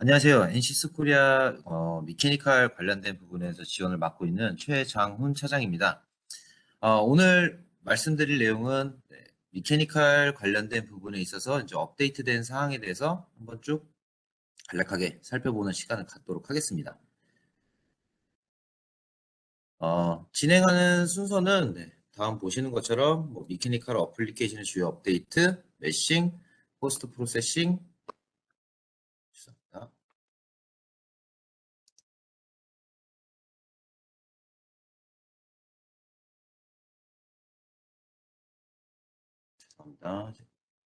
안녕하세요. NC스코리아 미케니컬 관련된 부분에서 지원을 맡고 있는 최장훈 차장입니다. 오늘 말씀드릴 내용은 미케니컬 관련된 부분에 있어서 이제 업데이트된 사항에 대해서 한번 쭉 간략하게 살펴보는 시간을 갖도록 하겠습니다. 진행하는 순서는 다음 보시는 것처럼 미케니컬 어플리케이션의 주요 업데이트, 메싱, 포스트 프로세싱, 죄송합니다.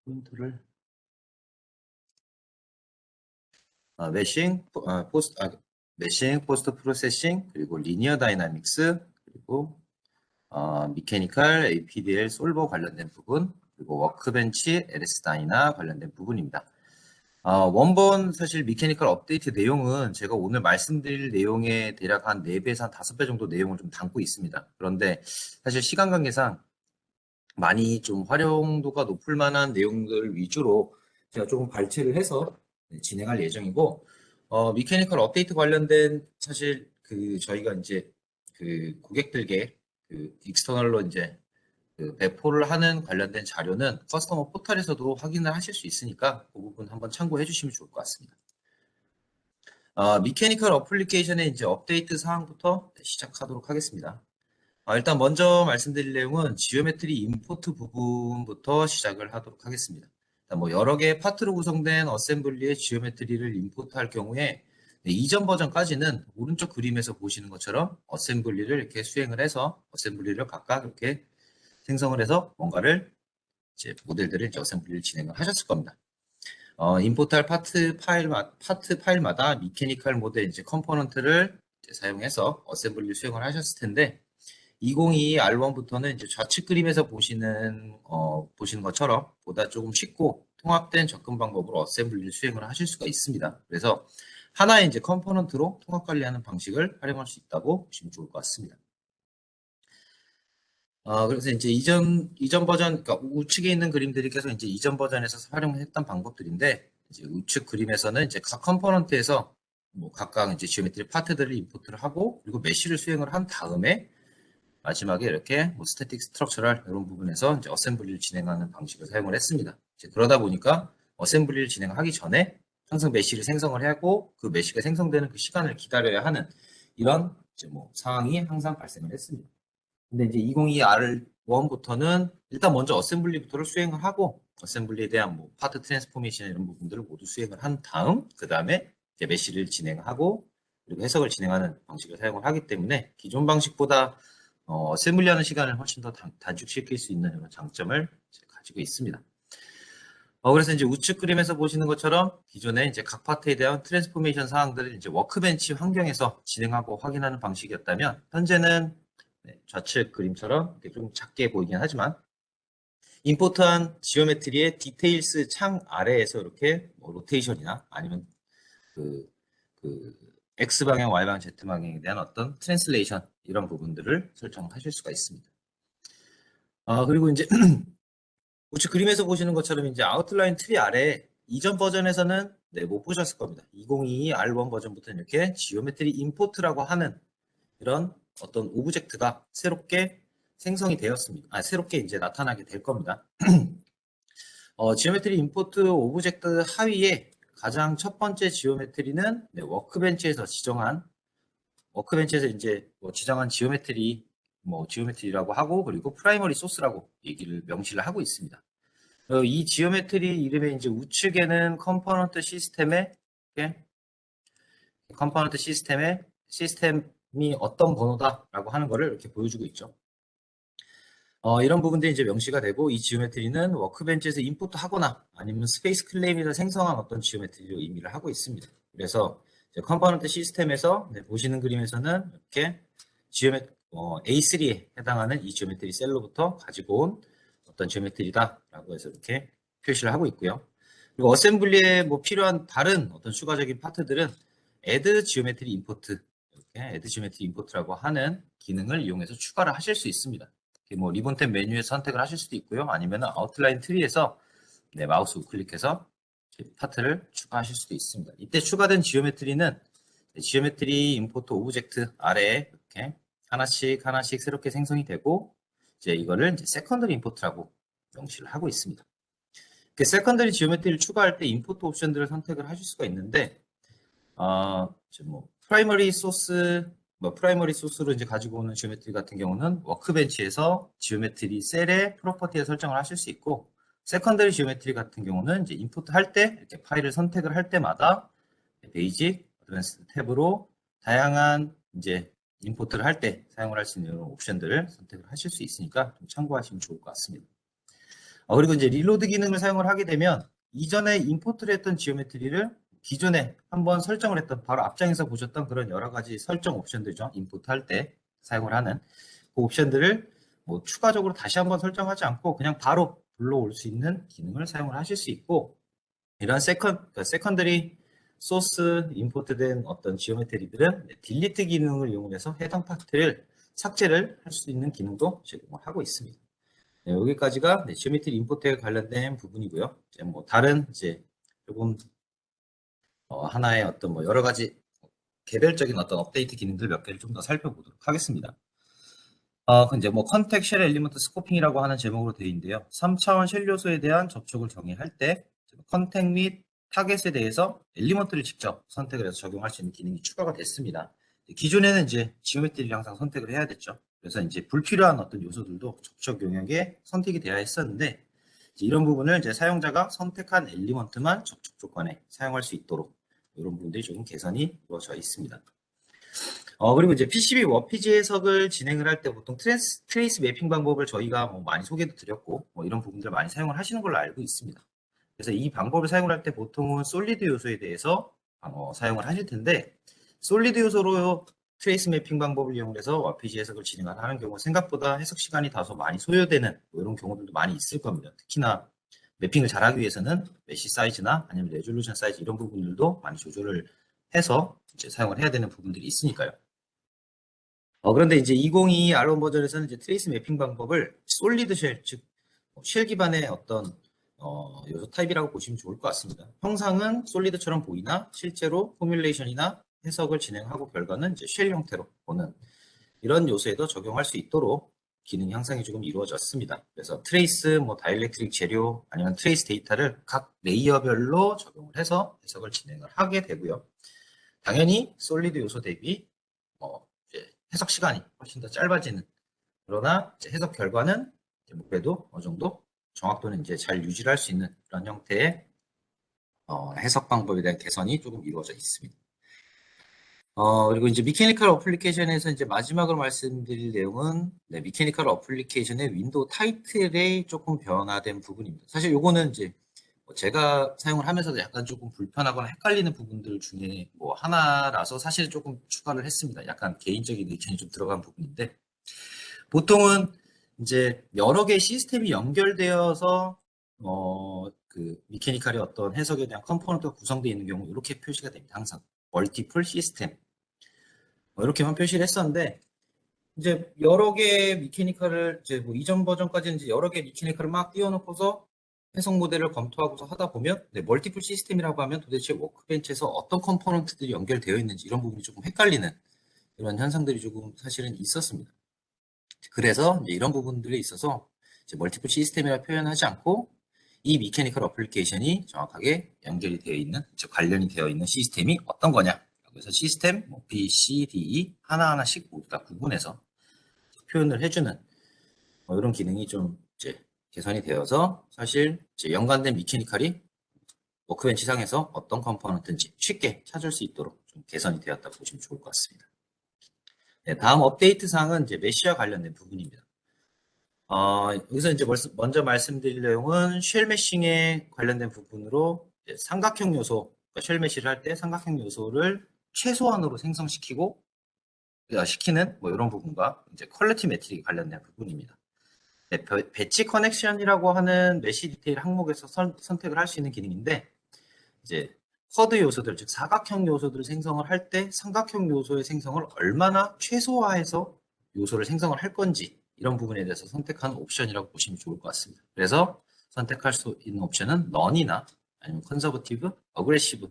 포인트를 메싱, 메싱, 포스트 프로세싱, 그리고 리니어 다이나믹스, 그리고 미케니컬, APDL, 솔버 관련된 부분, 그리고 워크벤치, LS 다이나 관련된 부분입니다. 원본 사실 미케니컬 업데이트 내용은 제가 오늘 말씀드릴 내용의 대략 한 4배에서 한 5배 정도 내용을 좀 담고 있습니다. 그런데 사실 시간 관계상 많이 좀 활용도가 높을 만한 내용들 위주로 제가 조금 발췌를 해서 진행할 예정이고, 미케니컬 업데이트 관련된 사실 저희가 이제 고객들께 익스터널로 이제 배포를 하는 관련된 자료는 커스터머 포털에서도 확인을 하실 수 있으니까 그 부분 한번 참고해 주시면 좋을 것 같습니다. 미케니컬 어플리케이션의 이제 업데이트 사항부터 시작하도록 하겠습니다. 일단 먼저 말씀드릴 내용은 지오메트리 임포트 부분부터 시작을 하도록 하겠습니다. 뭐 여러 개의 파트로 구성된 어셈블리의 지오메트리를 임포트할 경우에 이전 버전까지는 오른쪽 그림에서 보시는 것처럼 어셈블리를 이렇게 수행을 해서 어셈블리를 각각 이렇게 생성을 해서 뭔가를 이제 모델들을 이제 어셈블리를 진행을 하셨을 겁니다. 임포트할 파트 파일마다 미케니컬 모델 이제 컴포넌트를 이제 사용해서 어셈블리 수행을 하셨을 텐데 2022 R1부터는 이제 좌측 그림에서 보시는 것처럼 보다 조금 쉽고 통합된 접근 방법으로 어셈블리를 수행을 하실 수가 있습니다. 그래서 하나의 이제 컴포넌트로 통합 관리하는 방식을 활용할 수 있다고 보시면 좋을 것 같습니다. 그래서 이제 이전 버전, 그러니까 우측에 있는 그림들이 계속 이제 이전 버전에서 활용했던 방법들인데, 이제 우측 그림에서는 이제 각 컴포넌트에서 뭐 각각 이제 지오메트리 파트들을 임포트를 하고, 그리고 메쉬를 수행을 한 다음에 마지막에 이렇게 뭐 스태틱 스트럭처럴 이런 부분에서 이제 어셈블리를 진행하는 방식을 사용을 했습니다. 이제 그러다 보니까 어셈블리를 진행하기 전에 항상 메쉬를 생성을 하고 그 메쉬가 생성되는 그 시간을 기다려야 하는 이런 이제 뭐 상황이 항상 발생을 했습니다. 근데 이제 2022 R1부터는 일단 먼저 어셈블리부터를 수행을 하고 어셈블리에 대한 뭐 파트 트랜스포메이션 이런 부분들을 모두 수행을 한 다음 그 다음에 이제 메쉬를 진행하고 그리고 해석을 진행하는 방식을 사용을 하기 때문에 기존 방식보다 어셈블리하는 시간을 훨씬 더 단축시킬 수 있는 이런 장점을 가지고 있습니다. 그래서 이제 우측 그림에서 보시는 것처럼 기존에 이제 각 파트에 대한 트랜스포메이션 사항들을 이제 워크벤치 환경에서 진행하고 확인하는 방식이었다면 현재는 좌측 그림처럼 이렇게 좀 작게 보이긴 하지만 임포트한 지오메트리의 디테일스 창 아래에서 이렇게 뭐 로테이션이나 아니면 그, 그 X방향, Y방향, Z방향에 대한 어떤 트랜슬레이션 이런 부분들을 설정하실 수가 있습니다. 그리고 이제 우측 그림에서 보시는 것처럼 이제 아웃라인 트리 아래 이전 버전에서는 못 보셨을 겁니다. 2022 R1 버전부터는 이렇게 지오메트리 임포트라고 하는 이런 어떤 오브젝트가 새롭게 생성이 되었습니다. 새롭게 이제 나타나게 될 겁니다. 지오메트리 임포트 오브젝트 하위에 가장 첫 번째 지오메트리는 워크벤치에서 이제 뭐 지정한 지오메트리라고 하고 그리고 프라이머리 소스라고 얘기를 명시를 하고 있습니다. 이 지오메트리 이름의 이제 우측에는 컴포넌트 시스템이 어떤 번호다라고 하는 것을 이렇게 보여주고 있죠. 이런 부분들이 이제 명시가 되고 이 지오메트리는 워크벤치에서 임포트하거나 아니면 스페이스 클레임에서 생성한 어떤 지오메트리로 의미를 하고 있습니다. 그래서 컴포넌트 시스템에서 보시는 그림에서는 이렇게 A3에 해당하는 이 지오메트리 셀로부터 가지고 온 어떤 지오메트리다라고 해서 이렇게 표시를 하고 있고요. 그리고 어셈블리에 뭐 필요한 다른 어떤 추가적인 파트들은 add geometry import 이렇게 add geometry import라고 하는 기능을 이용해서 추가를 하실 수 있습니다. 뭐 리본 탭 메뉴에서 선택을 하실 수도 있고요. 아니면 아웃라인 트리에서 마우스 우클릭해서 파트를 추가하실 수도 있습니다. 이때 추가된 지오메트리는 지오메트리 임포트 오브젝트 아래에 이렇게 하나씩 하나씩 새롭게 생성이 되고 이제 이거를 이제 세컨더리 임포트라고 명시를 하고 있습니다. 그 세컨더리 지오메트리를 추가할 때 임포트 옵션들을 선택을 하실 수가 있는데 프라이머리 소스로 이제 가지고 오는 지오메트리 같은 경우는 워크벤치에서 지오메트리 셀의 프로퍼티에 설정을 하실 수 있고 세컨더리 지오메트리 같은 경우는 이제 임포트 할 때 이렇게 파일을 선택을 할 때마다 베이직, 어드밴스드 탭으로 다양한 이제 임포트를 할 때 사용을 할 수 있는 이런 옵션들을 선택을 하실 수 있으니까 좀 참고하시면 좋을 것 같습니다. 그리고 이제 리로드 기능을 사용을 하게 되면 이전에 임포트를 했던 지오메트리를 기존에 한번 설정을 했던 바로 앞장에서 보셨던 그런 여러 가지 설정 옵션들이죠. 임포트 할 때 사용을 하는 그 옵션들을 뭐 추가적으로 다시 한번 설정하지 않고 그냥 바로 불러올 수 있는 기능을 사용을 하실 수 있고 이런 세컨더리 소스 임포트된 어떤 지오메트리들은 딜리트 기능을 이용해서 해당 파트를 삭제를 할 수 있는 기능도 제공을 하고 있습니다. 네, 여기까지가 지오메트리 임포트에 관련된 부분이고요. 이제 뭐 다른 이제 조금 하나의 어떤 뭐 여러 가지 개별적인 어떤 업데이트 기능들 몇 개를 좀 더 살펴보도록 하겠습니다. 이제 뭐 컨텍 쉘 엘리먼트 스코핑이라고 하는 제목으로 되어 있는데요. 3차원 쉘 요소에 대한 접촉을 정의할 때 컨텍 및 타겟에 대해서 엘리먼트를 직접 선택을 해서 적용할 수 있는 기능이 추가가 됐습니다. 기존에는 이제 지오메트리를 항상 선택을 해야 됐죠. 그래서 이제 불필요한 어떤 요소들도 접촉 영역에 선택이 되어야 했었는데 이런 부분을 이제 사용자가 선택한 엘리먼트만 접촉 조건에 사용할 수 있도록 이런 부분들이 조금 개선이 이루어져 있습니다. 그리고 이제 PCB 워피지 해석을 진행을 할 때 보통 트레이스 매핑 방법을 저희가 뭐 많이 소개도 드렸고 뭐 이런 부분들 많이 사용을 하시는 걸로 알고 있습니다. 그래서 이 방법을 사용을 할 때 보통은 솔리드 요소에 대해서 사용을 하실 텐데 솔리드 요소로 트레이스 매핑 방법을 이용해서 워피지 해석을 진행하는 경우 생각보다 해석 시간이 다소 많이 소요되는 뭐 이런 경우들도 많이 있을 겁니다. 특히나 매핑을 잘하기 위해서는 메시 사이즈나 아니면 레졸루션 사이즈 이런 부분들도 많이 조절을 해서 이제 사용을 해야 되는 부분들이 있으니까요. 그런데 이제 2022 R1 버전에서는 이제 트레이스 매핑 방법을 솔리드 쉘, 즉 쉘 기반의 어떤 요소 타입이라고 보시면 좋을 것 같습니다. 형상은 솔리드처럼 보이나 실제로 포뮬레이션이나 해석을 진행하고 결과는 이제 쉘 형태로 보는 이런 요소에도 적용할 수 있도록 기능 향상이 조금 이루어졌습니다. 그래서 트레이스, 뭐 다이렉트릭 재료 아니면 트레이스 데이터를 각 레이어별로 적용을 해서 해석을 진행을 하게 되고요. 당연히 솔리드 요소 대비 이제 해석 시간이 훨씬 더 짧아지는 그러나 이제 해석 결과는 그래도 어느 정도 정확도는 이제 잘 유지를 할 수 있는 그런 형태의 해석 방법에 대한 개선이 조금 이루어져 있습니다. 그리고 이제 미케니컬 어플리케이션에서 이제 마지막으로 말씀드릴 내용은 미케니컬 어플리케이션의 윈도우 타이틀에 조금 변화된 부분입니다. 사실 요거는 이제 제가 사용을 하면서도 약간 조금 불편하거나 헷갈리는 부분들 중에 뭐 하나라서 사실 조금 추가를 했습니다. 약간 개인적인 의견이 좀 들어간 부분인데 보통은 이제 여러 개의 시스템이 연결되어서 그 미케니컬의 어떤 해석에 대한 컴포넌트가 구성되어 있는 경우 이렇게 표시가 됩니다. 항상 멀티플 시스템 이렇게만 표시를 했었는데 이제 여러 개의 미케니컬을 이제 뭐 이전 버전까지는 이제 여러 개의 미케니컬을 막 띄워놓고서 해석 모델을 검토하고서 하다 보면 멀티플 시스템이라고 하면 도대체 워크벤치에서 어떤 컴포넌트들이 연결되어 있는지 이런 부분이 조금 헷갈리는 이런 현상들이 조금 사실은 있었습니다. 그래서 이제 이런 부분들에 있어서 이제 멀티플 시스템이라 표현하지 않고 이 미케니컬 어플리케이션이 정확하게 연결이 되어 있는, 즉 관련이 되어 있는 시스템이 어떤 거냐. 그래서 시스템 뭐 B, C, D, E 하나하나씩 모두 다 구분해서 표현을 해주는 이런 기능이 좀 이제 개선이 되어서 사실 이제 연관된 미케니컬이 워크벤치 상에서 어떤 컴포넌트인지 쉽게 찾을 수 있도록 좀 개선이 되었다고 보시면 좋을 것 같습니다. 네, 다음 업데이트 사항은 이제 메시와 관련된 부분입니다. 여기서 이제 먼저 말씀드릴 내용은 쉘 매싱에 관련된 부분으로 삼각형 요소, 그러니까 쉘 매시를 할 때 삼각형 요소를 최소한으로 생성시키고 시키는 뭐 이런 부분과 이제 퀄리티 매트릭에 관련된 부분입니다. 네, 배치 커넥션이라고 하는 메시 디테일 항목에서 선택을 할 수 있는 기능인데 이제 쿼드 요소들, 즉 사각형 요소들을 생성을 할 때 삼각형 요소의 생성을 얼마나 최소화해서 요소를 생성을 할 건지 이런 부분에 대해서 선택하는 옵션이라고 보시면 좋을 것 같습니다. 그래서 선택할 수 있는 옵션은 none이나 아니면 컨서버티브, 어그레시브.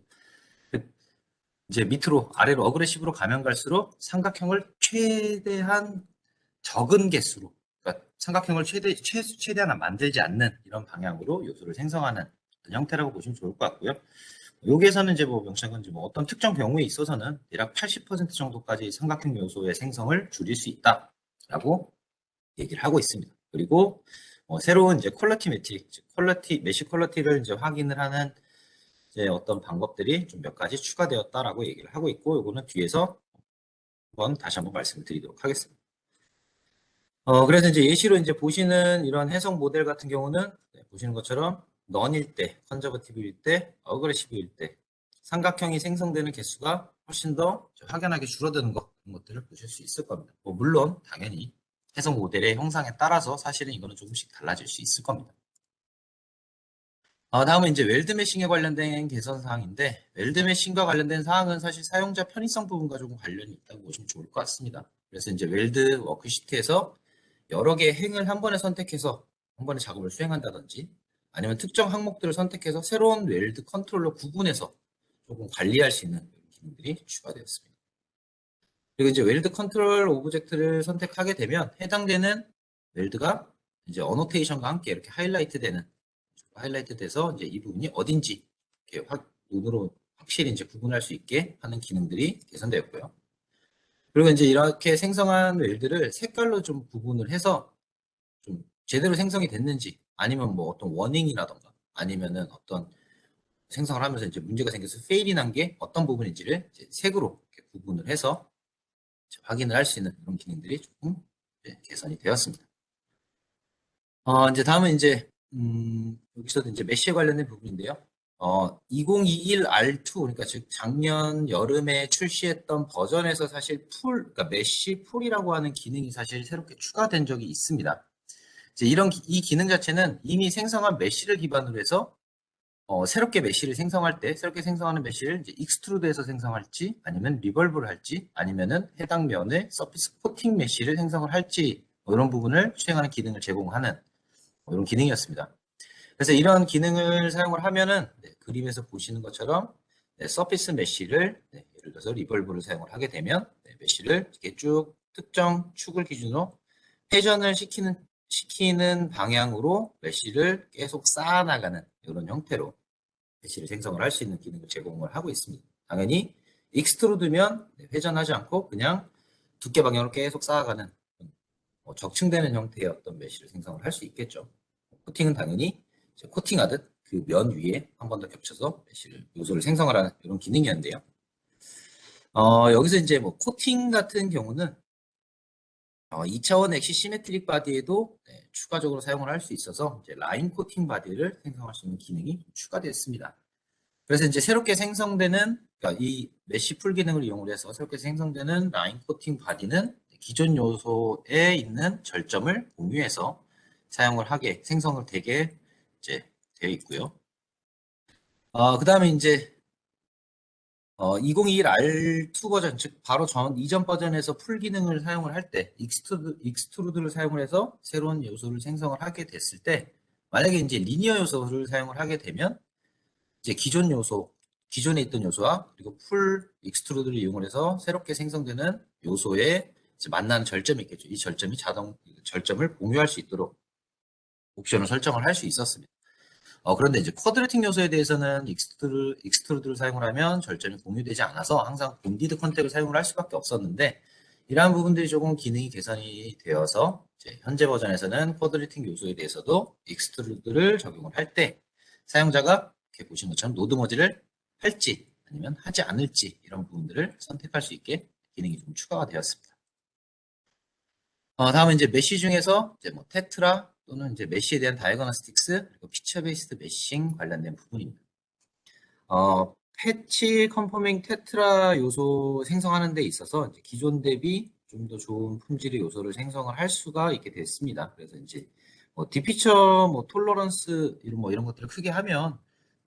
이제 밑으로 아래로 어그레시브로 가면 갈수록 삼각형을 최대한 적은 개수로, 그러니까 삼각형을 최대한 만들지 않는 이런 방향으로 요소를 생성하는 어떤 형태라고 보시면 좋을 것 같고요. 여기에서는 이제 뭐 명시한 건지 뭐 어떤 특정 경우에 있어서는 대략 80% 정도까지 삼각형 요소의 생성을 줄일 수 있다라고 얘기를 하고 있습니다. 그리고 새로운 이제 퀄리티 매트릭, 메쉬 퀄리티를 이제 확인을 하는 이제 어떤 방법들이 좀 몇 가지 추가되었다라고 얘기를 하고 있고, 이거는 뒤에서 다시 한번 말씀을 드리도록 하겠습니다. 그래서 이제 예시로 이제 보시는 이런 해석 모델 같은 경우는 보시는 것처럼 넌일 때, 컨저버티브일 때, 어그레시브일 때 삼각형이 생성되는 개수가 훨씬 더 확연하게 줄어드는 그런 것들을 보실 수 있을 겁니다. 물론 당연히 해석 모델의 형상에 따라서 사실은 이거는 조금씩 달라질 수 있을 겁니다. 다음은 이제 웰드 매싱에 관련된 개선 사항인데, 웰드 매싱과 관련된 사항은 사실 사용자 편의성 부분과 조금 관련이 있다고 보시면 좋을 것 같습니다. 그래서 이제 웰드 워크시트에서 여러 개의 행을 한 번에 선택해서 한 번에 작업을 수행한다든지, 아니면 특정 항목들을 선택해서 새로운 웰드 컨트롤러 구분해서 조금 관리할 수 있는 기능들이 추가되었습니다. 그리고 이제 웰드 컨트롤 오브젝트를 선택하게 되면 해당되는 웰드가 이제 어노테이션과 함께 이렇게 하이라이트 돼서 이제 이 부분이 어딘지 이렇게 눈으로 확실히 이제 구분할 수 있게 하는 기능들이 개선되었고요. 그리고 이제 이렇게 생성한 웰드를 색깔로 좀 구분을 해서 좀 제대로 생성이 됐는지, 아니면 뭐 어떤 워닝이라던가 아니면은 어떤 생성을 하면서 이제 문제가 생겨서 페일이 난 게 어떤 부분인지를 이제 색으로 이렇게 구분을 해서 확인을 할 수 있는 그런 기능들이 조금 개선이 되었습니다. 이제 다음은 이제 여기서도 이제 메쉬에 관련된 부분인데요. 2021 R2, 그러니까 즉 작년 여름에 출시했던 버전에서 사실 그러니까 메쉬 풀이라고 하는 기능이 사실 새롭게 추가된 적이 있습니다. 이제 이 기능 자체는 이미 생성한 메쉬를 기반으로 해서 새롭게 메쉬를 생성할 때 새롭게 생성하는 메쉬를 이제 익스트루드해서 생성할지, 아니면 리벌브를 할지, 아니면은 해당 면에 서피스 코팅 메쉬를 생성을 할지, 이런 부분을 수행하는 기능을 제공하는 이런 기능이었습니다. 그래서 이런 기능을 사용을 하면은 그림에서 보시는 것처럼 서피스 메쉬를 예를 들어서 리벌브를 사용을 하게 되면 메쉬를 이렇게 쭉 특정 축을 기준으로 회전을 시키는 방향으로 메쉬를 계속 쌓아나가는 이런 형태로 메쉬를 생성을 할 수 있는 기능을 제공을 하고 있습니다. 당연히 익스트루드면 회전하지 않고 그냥 두께 방향으로 계속 쌓아가는 적층되는 형태의 어떤 메쉬를 생성을 할 수 있겠죠. 코팅은 당연히 코팅하듯 그 면 위에 한 번 더 겹쳐서 요소를 생성을 하는 이런 기능이었는데요. 여기서 이제 뭐 코팅 같은 경우는 2차원 엑시 시메트릭 바디에도 추가적으로 사용을 할 수 있어서 이제 라인 코팅 바디를 생성할 수 있는 기능이 추가되었습니다. 그래서 이제 새롭게 생성되는, 그러니까 이 메쉬 풀 기능을 이용해서 새롭게 생성되는 라인 코팅 바디는 기존 요소에 있는 절점을 공유해서 생성을 되게 이제 되어 있고요. 그 다음에 이제 2021 R2 버전, 즉 바로 이전 버전에서 풀 기능을 사용을 할 때 익스트루드를 사용을 해서 새로운 요소를 생성을 하게 됐을 때, 만약에 이제 리니어 요소를 사용을 하게 되면 이제 기존에 있던 요소와 그리고 풀 익스트루드를 이용해서 새롭게 생성되는 요소에 만나는 절점이 있겠죠. 이 절점을 공유할 수 있도록 옵션을 설정을 할 수 있었습니다. 그런데 이제 쿼드레틱 요소에 대해서는 익스트루드를 사용을 하면 절점이 공유되지 않아서 항상 본디드 컨택을 사용을 할 수밖에 없었는데, 이러한 부분들이 조금 기능이 개선이 되어서 이제 현재 버전에서는 쿼드레틱 요소에 대해서도 익스트루드를 적용을 할 때 사용자가 이렇게 보신 것처럼 노드 머지를 할지 아니면 하지 않을지 이런 부분들을 선택할 수 있게 기능이 좀 추가가 되었습니다. 다음은 이제 메쉬 중에서 이제 뭐 테트라 또는 이제 메쉬에 대한 다이거너스틱스, 그리고 피처 베이스드 메싱 관련된 부분입니다. 패치 컨포밍 테트라 요소 생성하는 데 있어서 이제 기존 대비 좀 더 좋은 품질의 요소를 생성을 할 수가 있게 됐습니다. 그래서 이제 디피처 톨러런스 이런 것들을 크게 하면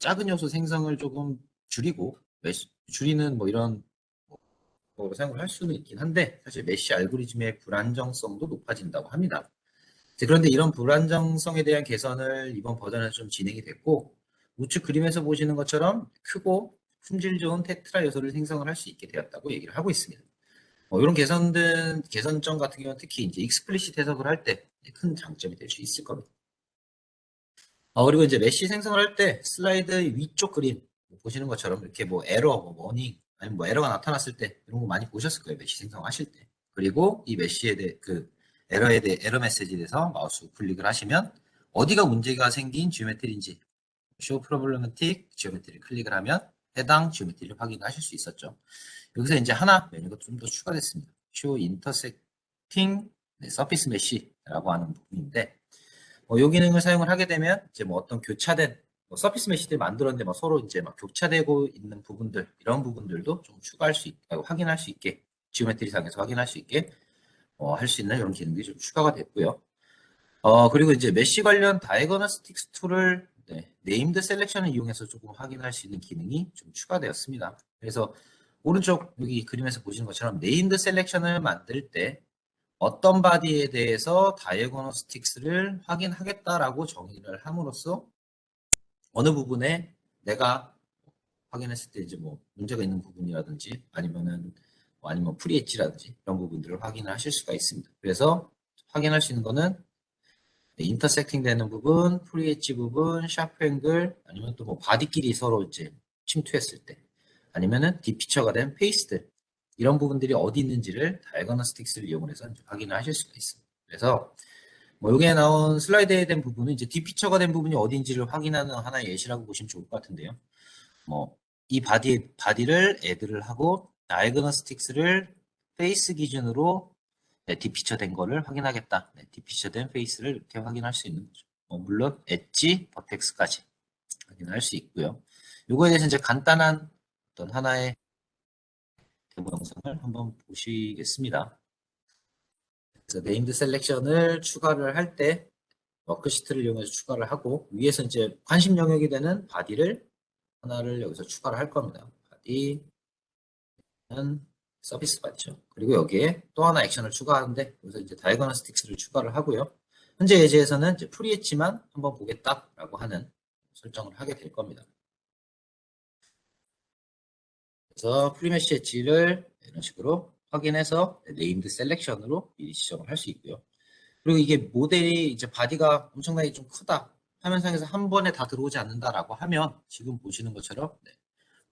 작은 요소 생성을 조금 줄이는 이런 사용을 할 수는 있긴 한데, 사실 메쉬 알고리즘의 불안정성도 높아진다고 합니다. 그런데 이런 불안정성에 대한 개선을 이번 버전에서 좀 진행이 됐고, 우측 그림에서 보시는 것처럼 크고 품질 좋은 테트라 요소를 생성을 할 수 있게 되었다고 얘기를 하고 있습니다. 이런 개선점 같은 경우는 특히 이제 익스플리시트 해석을 할 때 큰 장점이 될 수 있을 겁니다. 그리고 이제 메시 생성을 할 때 슬라이드 위쪽 그림 보시는 것처럼 이렇게 뭐 에러, 뭐 워닝, 아니면 뭐 에러가 나타났을 때 이런 거 많이 보셨을 거예요. 메시 생성하실 때. 그리고 이 메시에 대해 에러에 대해 에러 메시지에 대해서 마우스 클릭을 하시면 어디가 문제가 생긴 지오메트리인지 쇼 프로블레마틱 지오메트리 클릭을 하면 해당 지오메트리를 확인하실 수 있었죠. 여기서 이제 하나 메뉴가 좀 더 추가됐습니다. 쇼 인터섹팅 서피스 메시라고 하는 부분인데 이 기능을 사용을 하게 되면 이제 뭐 어떤 교차된 서피스 메시를 만들었는데 뭐 서로 이제 막 교차되고 있는 부분들 이런 부분들도 좀 추가할 수 확인할 수 있게 지오메트리 상에서 확인할 수 있게 할 수 있는 이런 기능들이 좀 추가가 됐고요. 그리고 이제 메시 관련 다이거너스틱스 툴을 네임드 셀렉션을 이용해서 조금 확인할 수 있는 기능이 좀 추가되었습니다. 그래서 오른쪽 여기 그림에서 보시는 것처럼 네임드 셀렉션을 만들 때 어떤 바디에 대해서 다이어고노스틱스를 확인하겠다라고 정의를 함으로써 어느 부분에 내가 확인했을 때 이제 뭐 문제가 있는 부분이라든지 아니면 프리엣지라든지 이런 부분들을 확인을 하실 수가 있습니다. 그래서 확인할 수 있는 거는 인터섹팅 되는 부분, 프리엣지 부분, 샤프 앵글, 아니면 또 뭐 바디끼리 서로 이제 침투했을 때, 아니면은 딥피처가 된 페이스들, 이런 부분들이 어디 있는지를 다이거너스틱스를 이용해서 확인을 하실 수가 있습니다. 그래서 뭐 여기에 나온 슬라이드에 된 부분은 이제 딥피처가 된 부분이 어딘지를 확인하는 하나의 예시라고 보시면 좋을 것 같은데요. 뭐 이 바디를 애드를 하고 다이거너스틱스를 페이스 기준으로 딥피처 된 거를 확인하겠다. 딥피처 된 페이스를 이렇게 확인할 수 있는 거죠. 물론 엣지, 버텍스까지 확인할 수 있고요. 이거에 대해서 이제 간단한 어떤 하나의 데모 영상을 한번 보시겠습니다. 그래서 네임드 셀렉션을 추가를 할 때 워크시트를 이용해서 추가를 하고 위에서 이제 관심 영역이 되는 바디를 하나를 여기서 추가를 할 겁니다. 바디는 서비스 바디죠. 그리고 여기에 또 하나 액션을 추가하는데 여기서 이제 다이거너스틱스를 추가를 하고요. 현재 예제에서는 이제 프리엣지만 한번 보겠다라고 하는 설정을 하게 될 겁니다. 그래서 프리메시 엣지를 이런 식으로 확인해서 네임드 셀렉션으로 미리 지정을 할 수 있고요. 그리고 이게 모델이 이제 바디가 엄청나게 좀 크다. 화면상에서 한 번에 다 들어오지 않는다라고 하면 지금 보시는 것처럼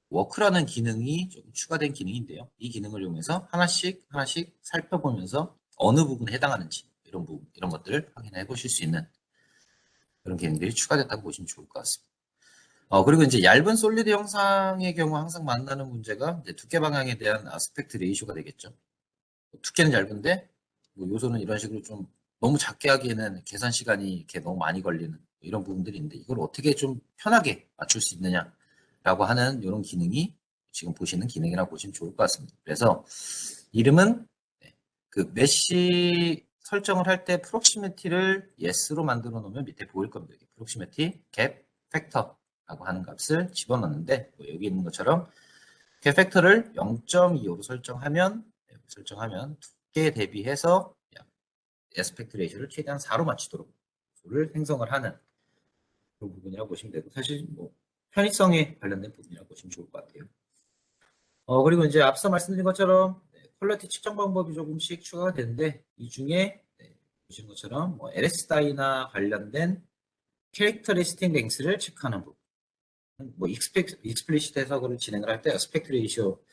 워크라는 기능이 조금 추가된 기능인데요. 이 기능을 이용해서 하나씩 살펴보면서 어느 부분에 해당하는지 이런 부분, 이런 것들을 확인해 보실 수 있는 그런 기능들이 추가됐다고 보시면 좋을 것 같습니다. 그리고 이제 얇은 솔리드 형상의 경우 항상 만나는 문제가 이제 두께 방향에 대한 아스펙트 레이쇼가 되겠죠. 두께는 얇은데 뭐 요소는 이런 식으로 좀 너무 작게 하기에는 계산 시간이 이렇게 너무 많이 걸리는 이런 부분들이 있는데 이걸 어떻게 좀 편하게 맞출 수 있느냐라고 하는 이런 기능이 지금 보시는 기능이라고 보시면 좋을 것 같습니다. 그래서 이름은 그 메시 설정을 할 때 프록시미티를 yes로 만들어 놓으면 밑에 보일 겁니다. 프록시미티 갭 팩터라고 하는 값을 집어넣는데 뭐 여기 있는 것처럼 갭 팩터를 0.25로 설정하면 두께 대비해서 에스펙트 레이쇼를 최대한 4로 맞추도록 를 생성을 하는 그런 부분이라고 보시면 되고 사실 뭐 편의성에 관련된 부분이라고 보시면 좋을 것 같아요. 그리고 이제 앞서 말씀드린 것처럼 퀄리티 측정 방법이 조금씩 추가가 되는데 이 중에 보시는 것처럼 뭐 LS다이나 관련된 캐릭터리스틱 랭스를 체크하는 부분, 뭐 익스플리시트 해석을 진행을 할 때 에스펙트 레이쇼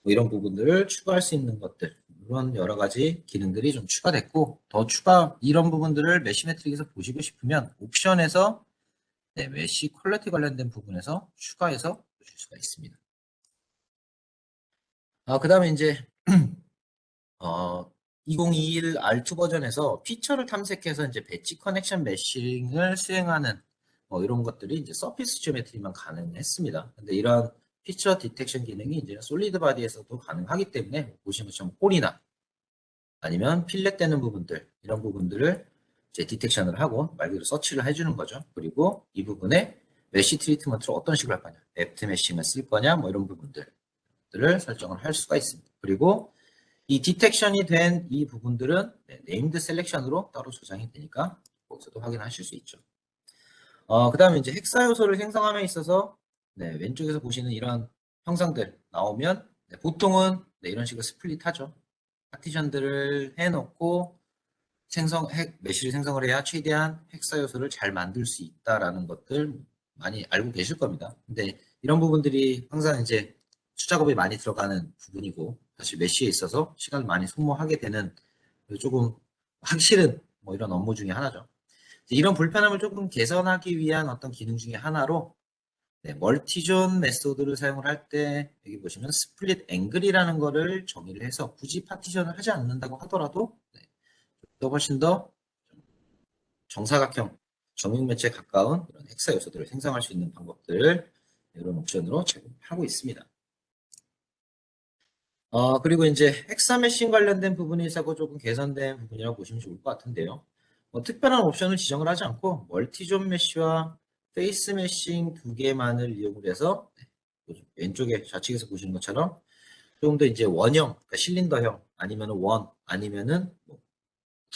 뭐 이런 부분들을 추가할 수 있는 것들 이런 여러 가지 기능들이 좀 추가됐고 이런 부분들을 메시 매트릭에서 보시고 싶으면 옵션에서 메시 퀄리티 관련된 부분에서 추가해서 보실 수가 있습니다. 그 다음에 이제 2021 R2 버전에서 피처를 탐색해서 이제 배치 커넥션 매싱을 수행하는 이런 것들이 이제 서피스 지오메트리만 가능했습니다. 근데 이런 피처 디텍션 기능이 이제 솔리드 바디에서도 가능하기 때문에 보시는 것처럼 홀이나 아니면 필렛되는 부분들 이런 부분들을 이제 디텍션을 하고 말 그대로 서치를 해주는 거죠. 그리고 이 부분에 메시 트리트먼트를 어떤 식으로 할 거냐, 앱트 메싱을 쓸 거냐, 뭐 이런 부분들을 설정을 할 수가 있습니다. 그리고 이 디텍션이 된 이 부분들은 네임드 셀렉션으로 따로 저장이 되니까 거기서도 확인하실 수 있죠. 그다음에 이제 핵사 요소를 생성함에 있어서 네, 왼쪽에서 보시는 이런 형상들 나오면 네, 보통은 네, 이런 식으로 스플릿하죠. 파티션들을 해놓고 메쉬를 생성을 해야 최대한 핵사 요소를 잘 만들 수 있다라는 것들 많이 알고 계실 겁니다. 근데 이런 부분들이 항상 이제 수작업이 많이 들어가는 부분이고 사실 메쉬에 있어서 시간을 많이 소모하게 되는 조금 하기 싫은 뭐 이런 업무 중에 하나죠. 이런 불편함을 조금 개선하기 위한 어떤 기능 중에 하나로 네, 멀티존 메소드를 사용을 할 때 여기 보시면 스플릿 앵글이라는 거를 정의를 해서 굳이 파티션을 하지 않는다고 하더라도 네, 더 훨씬 더 정사각형 정육 매체에 가까운 이런 헥사 요소들을 생성할 수 있는 방법들을 이런 옵션으로 제공하고 있습니다. 그리고 이제 헥사 메싱 관련된 부분에 있어서 조금 개선된 부분이라고 보시면 좋을 것 같은데요. 특별한 옵션을 지정을 하지 않고 멀티존 메쉬와 페이스 메싱 두 개만을 이용을 해서 왼쪽에 좌측에서 보시는 것처럼 조금 더 이제 원형, 그러니까 실린더형 아니면 원 아니면은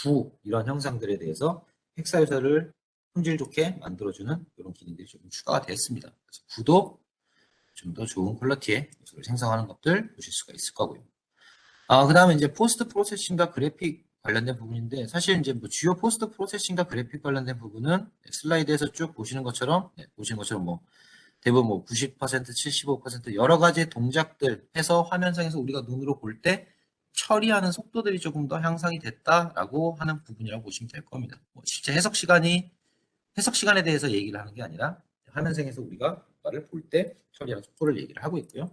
구 이런 형상들에 대해서 헥사 요소를 품질 좋게 만들어주는 이런 기능들이 좀 추가가 되었습니다. 그래서 구도 좀 더 좋은 퀄리티의 요소를 생성하는 것들 보실 수가 있을 거고요. 그 다음에 이제 포스트 프로세싱과 그래픽 관련된 부분인데 사실 이제 뭐 주요 포스트 프로세싱과 그래픽 관련된 부분은 슬라이드에서 쭉 보시는 것처럼 뭐 대부분 뭐 90%, 75% 여러 가지 동작들 해서 화면상에서 우리가 눈으로 볼 때 처리하는 속도들이 조금 더 향상이 됐다라고 하는 부분이라고 보시면 될 겁니다. 뭐 실제 해석 시간에 대해서 얘기를 하는 게 아니라 화면상에서 우리가 뭔가를 볼 때 처리하는 속도를 얘기를 하고 있고요.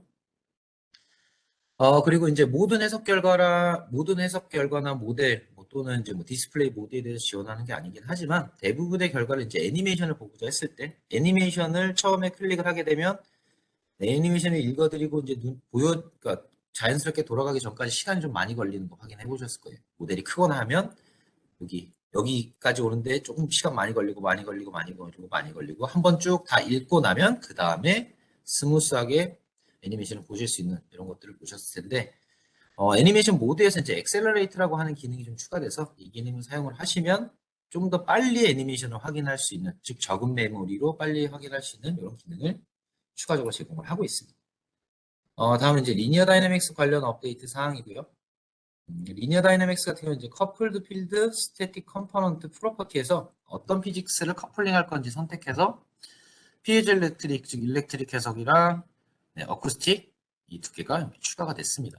그리고 이제 모든 해석 결과나 모델 또는 이제 뭐 디스플레이 모드에 대해서 지원하는 게 아니긴 하지만 대부분의 결과를 이제 애니메이션을 보고자 했을 때 애니메이션을 처음에 클릭을 하게 되면 애니메이션을 읽어드리고 이제 그러니까 자연스럽게 돌아가기 전까지 시간이 좀 많이 걸리는 거 확인해 보셨을 거예요. 모델이 크거나 하면 여기까지 오는데 조금 시간 많이 걸리고 한 번 쭉 다 읽고 나면 그 다음에 스무스하게 애니메이션을 보실 수 있는 이런 것들을 보셨을 텐데 애니메이션 모드에서 이제 엑셀러레이트라고 하는 기능이 좀 추가돼서 이 기능을 사용을 하시면 좀 더 빨리 애니메이션을 확인할 수 있는 즉 적은 메모리로 빨리 확인할 수 있는 이런 기능을 추가적으로 제공을 하고 있습니다. 다음은 이제 리니어 다이내믹스 관련 업데이트 사항이고요. 리니어 다이내믹스 같은 경우는 이제 커플드 필드 스태틱 컴포넌트 프로퍼티에서 어떤 피직스를 커플링 할 건지 선택해서 피에조 일렉트릭 즉 일렉트릭 해석이랑 네, 어쿠스틱 이 두 개가 추가가 됐습니다.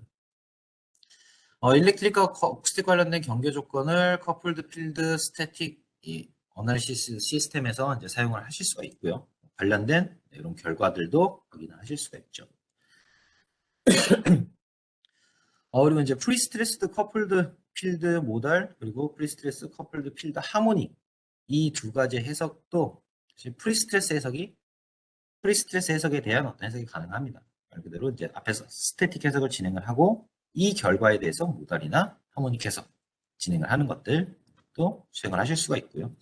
일렉트릭과 어쿠스틱 관련된 경계 조건을 커플드 필드 스태틱 이 어널리시스 시스템에서 이제 사용을 하실 수가 있고요. 관련된 이런 결과들도 확인하실 수가 있죠. 그리고 이제 프리스트레스드 커플드 필드 모달 그리고 프리스트레스 커플드 필드 하모니 이 두 가지 해석도 프리스트레스 해석에 대한 어떤 해석이 가능합니다. 말 그대로 이제 앞에서 스태틱 해석을 진행을 하고 이 결과에 대해서 모달이나 하모닉 해석 진행을 하는 것들도 수행을 하실 수가 있고요.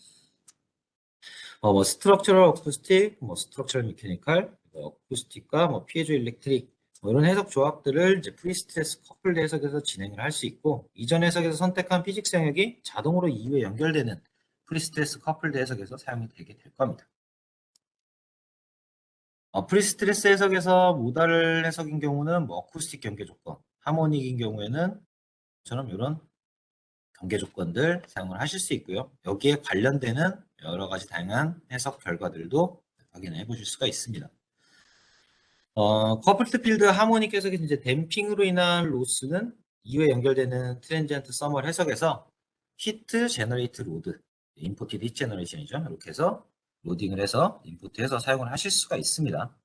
뭐 스트럭처럴 어쿠스틱, 뭐 스트럭처럴 메케니컬, 어쿠스틱과 뭐 피에조 일렉트릭 이런 해석 조합들을 이제 프리스트레스 커플드 해석에서 진행을 할 수 있고 이전 해석에서 선택한 피직스 영역이 자동으로 이후에 연결되는 프리스트레스 커플드 해석에서 사용이 되게 될 겁니다. 프리스트레스 해석에서 모달 해석인 경우는 뭐 어쿠스틱 경계 조건, 하모닉인 경우에는 저처럼 이런 경계 조건들 사용을 하실 수 있고요. 여기에 관련되는 여러 가지 다양한 해석 결과들도 확인해 보실 수가 있습니다. 커플드 필드 하모닉 해석에서 이제 댐핑으로 인한 로스는 이후에 연결되는 트랜지언트 서머 해석에서 히트 제너레이트 로드, 인포티드 히트 제너레이션이죠. 이렇게 해서 로딩을 해서 인포트해서 사용을 하실 수가 있습니다.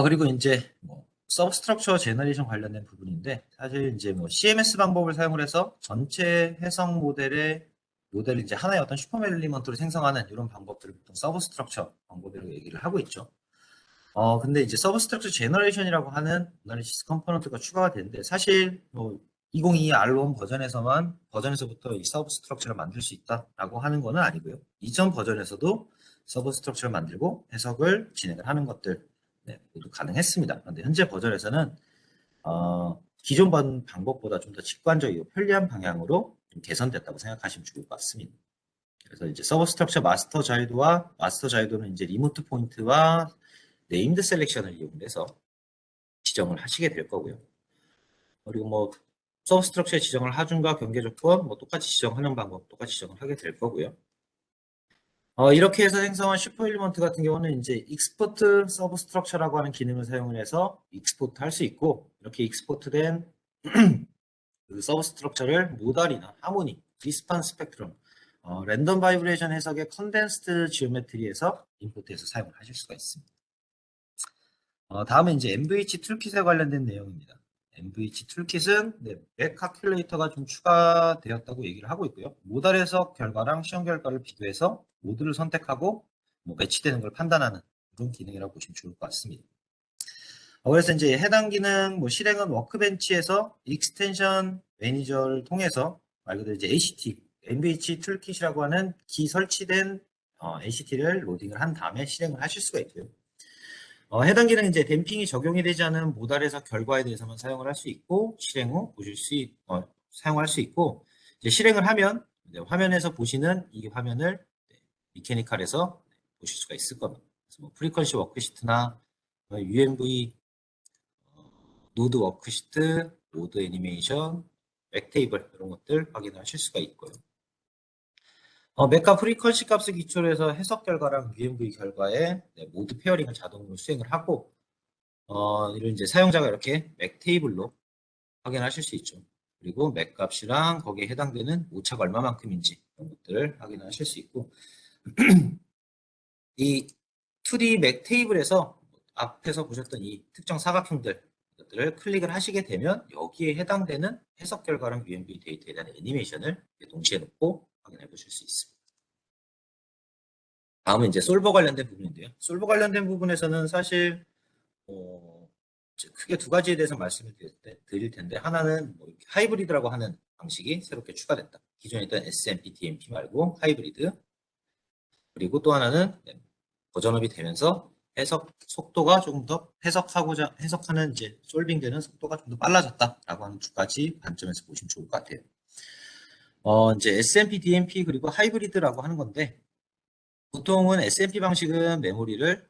그리고 이제 뭐 서브스트럭처 제너레이션 관련된 부분인데 사실 이제 뭐 CMS 방법을 사용을 해서 전체 해석 모델을 이제 하나의 어떤 슈퍼 엘리먼트로 생성하는 이런 방법들을 보통 서브스트럭처 방법이라고 얘기를 하고 있죠. 근데 이제 서브스트럭처 제너레이션이라고 하는 어널리시스 컴포넌트가 추가가 되는데 사실 뭐 2022 R1 버전에서부터 이 서브스트럭처를 만들 수 있다라고 하는 거는 아니고요. 이전 버전에서도 서브스트럭처를 만들고 해석을 진행을 하는 것들 네, 모두 가능했습니다. 그런데 현재 버전에서는 기존 방법보다 좀 더 직관적이고 편리한 방향으로 좀 개선됐다고 생각하시면 좋을 것 같습니다. 그래서 이제 서버 스트럭처 마스터 자이도와 마스터 자이도는 이제 리모트 포인트와 네임드 셀렉션을 이용해서 지정을 하시게 될 거고요. 그리고 뭐 서버 스트럭처의 지정을 하중과 경계 조건 뭐 똑같이 지정하는 방법 똑같이 지정을 하게 될 거고요. 이렇게 해서 생성한 슈퍼 엘리먼트 같은 경우는 이제 익스포트 서브 스트럭처라고 하는 기능을 사용을 해서 익스포트 할 수 있고, 이렇게 익스포트된 그 서브 스트럭처를 모달이나 하모니, 리스판 스펙트럼, 랜덤 바이브레이션 해석의 컨덴스드 지오메트리에서 임포트해서 사용을 하실 수가 있습니다. 다음은 이제 MVH 툴킷에 관련된 내용입니다. MVH 툴킷은 맥 칼큘레이터가 좀 추가되었다고 얘기를 하고 있고요. 모달 해석 결과랑 시험 결과를 비교해서 모드를 선택하고 뭐 매치되는 걸 판단하는 그런 기능이라고 보시면 좋을 것 같습니다. 그래서 이제 해당 기능 뭐 실행은 워크벤치에서 익스텐션 매니저를 통해서 말 그대로 이제 ACT, MVH 툴킷이라고 하는 기 설치된 ACT를 로딩을 한 다음에 실행을 하실 수가 있고요. 해당 기능은 이제 댐핑이 적용이 되지 않은 모달에서 결과에 대해서만 사용을 할 수 있고, 실행 후 사용할 수 있고, 이제 실행을 하면 화면에서 보시는 이 화면을 미케니컬에서 보실 수가 있을 겁니다. 그래서 뭐 프리퀀시 워크시트나 UMV 노드 워크시트, 노드 애니메이션, 웹테이블 이런 것들 확인하실 수가 있고요. 맥과 프리퀀시 값을 기초로 해서 해석 결과랑 UMV 결과에 모드 페어링을 자동으로 수행을 하고 이런 이제 사용자가 이렇게 맥 테이블로 확인하실 수 있죠. 그리고 맥 값이랑 거기에 해당되는 오차가 얼마만큼인지 이런 것들을 확인하실 수 있고 이 2D 맥 테이블에서 앞에서 보셨던 이 특정 사각형들 것들을 클릭을 하시게 되면 여기에 해당되는 해석 결과랑 UMV 데이터에 대한 애니메이션을 동시에 놓고 확인해 보실 수 있습니다. 다음은 이제 솔버 관련된 부분인데요. 솔버 관련된 부분에서는 사실 크게 두 가지에 대해서 말씀을 드릴 텐데, 하나는 뭐 하이브리드라고 하는 방식이 새롭게 추가됐다. 기존에 있던 SMP, DMP 말고 하이브리드. 그리고 또 하나는 버전업이 되면서 해석 속도가 조금 더 해석하는 이제 솔빙되는 속도가 좀 더 빨라졌다라고 하는 두 가지 관점에서 보시면 좋을 것 같아요. 이제 SMP, DMP 그리고 하이브리드라고 하는 건데, 보통은 SMP 방식은 메모리를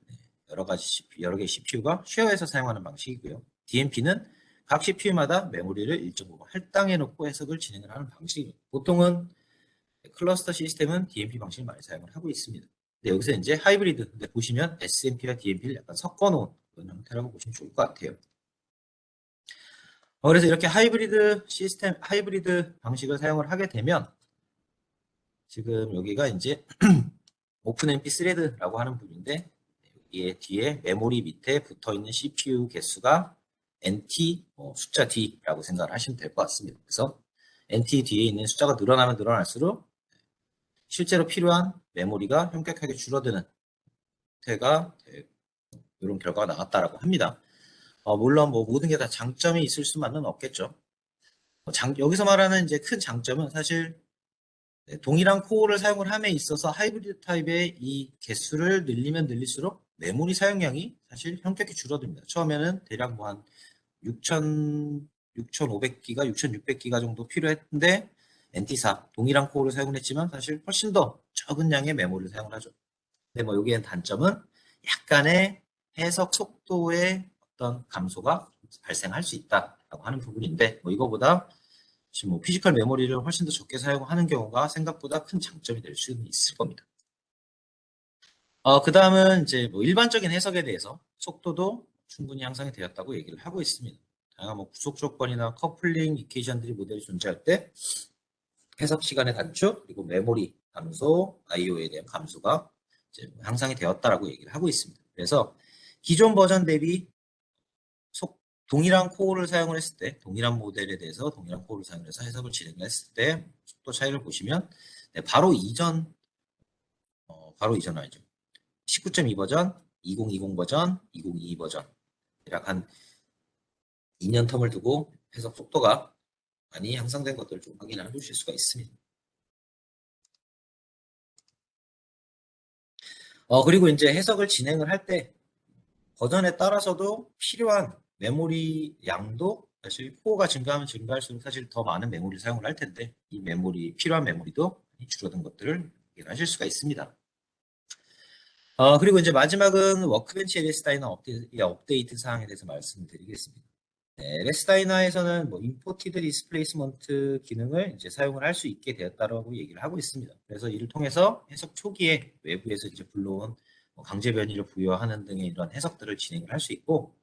여러 개의 CPU가 쉐어해서 사용하는 방식이고요. DMP는 각 CPU마다 메모리를 일정 부분 할당해 놓고 해석을 진행을 하는 방식입니다. 보통은 클러스터 시스템은 DMP 방식을 많이 사용을 하고 있습니다. 근데 여기서 이제 하이브리드, 보시면 SMP와 DMP를 약간 섞어 놓은 그런 형태라고 보시면 좋을 것 같아요. 그래서 이렇게 하이브리드 시스템, 하이브리드 방식을 사용을 하게 되면 지금 여기가 이제 오픈MP 스레드라고 하는 부분인데, 여기에 뒤에 메모리 밑에 붙어 있는 CPU 개수가 NT 숫자 D라고 생각을 하시면 될 것 같습니다. 그래서 NT 뒤에 있는 숫자가 늘어나면 늘어날수록 실제로 필요한 메모리가 현격하게 줄어드는 형태가 이런 결과가 나왔다라고 합니다. 물론 뭐 모든 게 다 장점이 있을 수만은 없겠죠. 여기서 말하는 이제 큰 장점은 사실 동일한 코어를 사용을 함에 있어서 하이브리드 타입의 이 개수를 늘리면 늘릴수록 메모리 사용량이 사실 현격히 줄어듭니다. 처음에는 대략 뭐 한 6,500기가, 6,600기가 정도 필요했는데 NT4 동일한 코어를 사용을 했지만 사실 훨씬 더 적은 양의 메모리를 사용을 하죠. 근데 뭐 여기엔 단점은 약간의 해석 속도의 어떤 감소가 발생할 수 있다라고 하는 부분인데, 뭐 이거보다 지금 뭐 피지컬 메모리를 훨씬 더 적게 사용하는 경우가 생각보다 큰 장점이 될 수는 있을 겁니다. 그 다음은 이제 뭐 일반적인 해석에 대해서 속도도 충분히 향상이 되었다고 얘기를 하고 있습니다. 다양한 뭐 구속 조건이나 커플링 이케이션들이 모델이 존재할 때 해석 시간의 단축, 그리고 메모리 감소, IO에 대한 감소가 이제 향상이 되었다라고 얘기를 하고 있습니다. 그래서 기존 버전 대비 동일한 코어를 사용을 했을 때, 동일한 모델에 대해서 동일한 코어를 사용해서 해석을 진행했을 때 속도 차이를 보시면 바로 이전 아니죠. 19.2 버전, 2020 버전, 2022 버전 약 한 2년 텀을 두고 해석 속도가 많이 향상된 것들을 좀 확인해 보실 수가 있습니다. 그리고 이제 해석을 진행을 할 때 버전에 따라서도 필요한 메모리 양도 사실 코어가 증가하면 증가할수록 사실 더 많은 메모리를 사용을 할 텐데, 이 필요한 메모리도 줄어든 것들을 하실 수가 있습니다. 그리고 이제 마지막은 워크벤치 LS 다이나 업데이트 사항에 대해서 말씀드리겠습니다. 네, LS 다이나에서는 뭐 임포티드 디스플레이스먼트 기능을 이제 사용을 할 수 있게 되었다라고 얘기를 하고 있습니다. 그래서 이를 통해서 해석 초기에 외부에서 이제 불러온 뭐 강제 변이를 부여하는 등의 이런 해석들을 진행을 할 수 있고,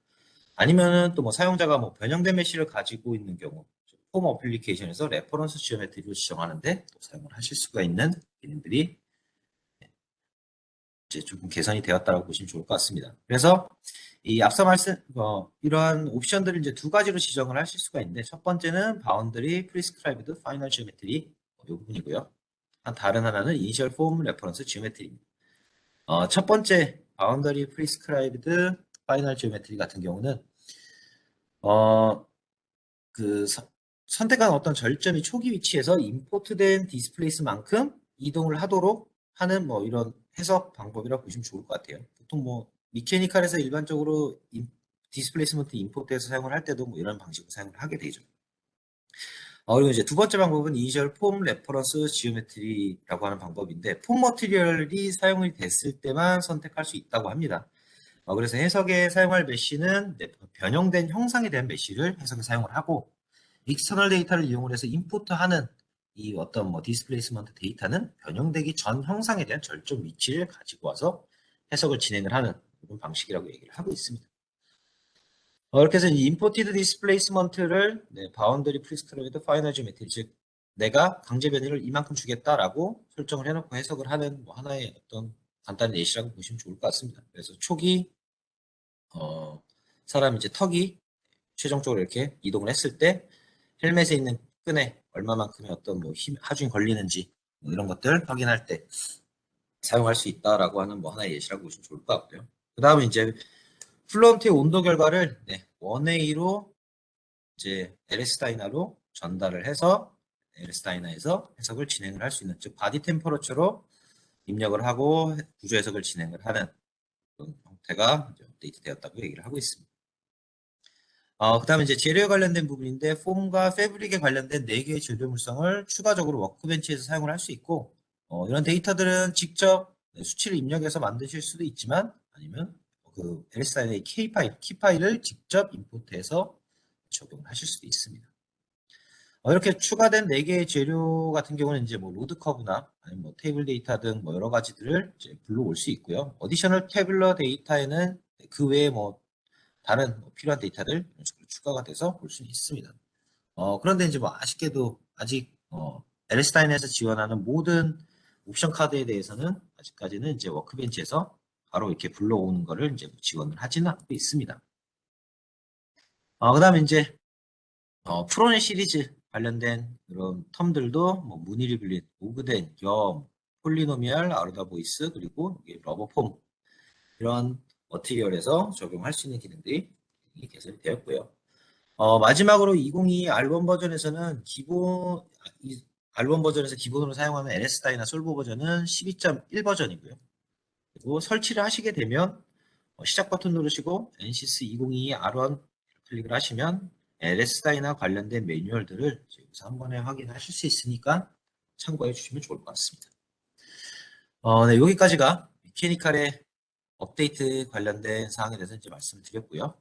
아니면은 또 뭐 사용자가 뭐 변형된 메시를 가지고 있는 경우 폼 어플리케이션에서 레퍼런스 지오메트리를 지정하는데 또 사용을 하실 수가 있는 기능들이 이제 조금 개선이 되었다고 보시면 좋을 것 같습니다. 그래서 이 앞서 말씀 이러한 옵션들을 이제 두 가지로 지정을 하실 수가 있는데, 첫 번째는 바운더리 프리스크라이브드 파이널 지오메트리 이 부분이고요. 다른 하나는 이니셜 폼 레퍼런스 지오메트리입니다. 첫 번째 바운더리 프리스크라이브드 파이널 지오메트리 같은 경우는 그 선택한 어떤 절점이 초기 위치에서 임포트된 디스플레이스만큼 이동을 하도록 하는 뭐 이런 해석 방법이라고 보시면 좋을 것 같아요. 보통 뭐 미케니컬에서 일반적으로 디스플레이스먼트 임포트에서 사용을 할 때도 뭐 이런 방식으로 사용을 하게 되죠. 그리고 이제 두 번째 방법은 이니셜 폼 레퍼런스 지오메트리라고 하는 방법인데, 폼 머티리얼이 사용이 됐을 때만 선택할 수 있다고 합니다. 그래서 해석에 사용할 메쉬는 변형된 형상에 대한 메쉬를 해석에 사용을 하고, 익스터널 데이터를 이용을 해서 인풋하는 이 어떤 뭐 디스플레이스먼트 데이터는 변형되기 전 형상에 대한 절정 위치를 가지고 와서 해석을 진행을 하는 이런 방식이라고 얘기를 하고 있습니다. 이렇게 해서 인포티드 디스플레이스먼트를 바운더리 프리스크라이브드 파이널 지오메트리, 즉 내가 강제 변이를 이만큼 주겠다라고 설정을 해놓고 해석을 하는 뭐 하나의 어떤 간단한 예시라고 보시면 좋을 것 같습니다. 그래서 초기 사람 이제 턱이 최종적으로 이렇게 이동을 했을 때 헬멧에 있는 끈에 얼마만큼의 어떤 뭐 하중이 걸리는지 뭐 이런 것들 확인할 때 사용할 수 있다라고 하는 뭐 하나의 예시라고 보시면 좋을 것 같고요. 그 다음에 이제 플런트의 온도 결과를 1A로 이제 LS 다이나로 전달을 해서 LS 다이나에서 해석을 진행을 할 수 있는, 즉 바디 템퍼러처로 입력을 하고 구조 해석을 진행을 하는 그런 형태가 업데이트 되었다고 얘기를 하고 있습니다. 그 다음에 이제 재료에 관련된 부분인데, 폼과 패브릭에 관련된 4개의 재료 물성을 추가적으로 워크벤치에서 사용을 할 수 있고, 이런 데이터들은 직접 수치를 입력해서 만드실 수도 있지만, 아니면 그 LSI의 키 파일을 직접 임포트해서 적용을 하실 수도 있습니다. 이렇게 추가된 4개의 재료 같은 경우는 이제 뭐 로드 커브나 아니면 뭐 테이블 데이터 등 뭐 여러 가지들을 이제 불러올 수 있고요. 어디셔널 태블러 데이터에는 그 외에 뭐 다른 뭐 필요한 데이터를 이런 식으로 추가가 돼서 볼 수 있습니다. 그런데 이제 뭐 아쉽게도 아직 LS타인에서 지원하는 모든 옵션 카드에 대해서는 아직까지는 이제 워크벤치에서 바로 이렇게 불러오는 거를 이제 지원을 하지는 않고 있습니다. 그다음에 이제 프로넷 시리즈 관련된 그런 텀들도 뭐 무늬를 빌린 오그덴, 염, 폴리노미얼, 아르다 보이스, 그리고 러버폼, 이런 머티리얼에서 적용할 수 있는 기능들이 개선이 되었고요. 마지막으로 2022 R1 버전에서는 R1 버전에서 기본으로 사용하는 LS다이나 솔버 버전은 12.1 버전이고요. 그리고 설치를 하시게 되면 시작 버튼 누르시고 NCS 2022 R1 클릭을 하시면 LS다이나 관련된 매뉴얼들을 여기서 한 번에 확인하실 수 있으니까 참고해 주시면 좋을 것 같습니다. 네, 여기까지가 메케니컬의 업데이트 관련된 사항에 대해서 이제 말씀을 드렸고요.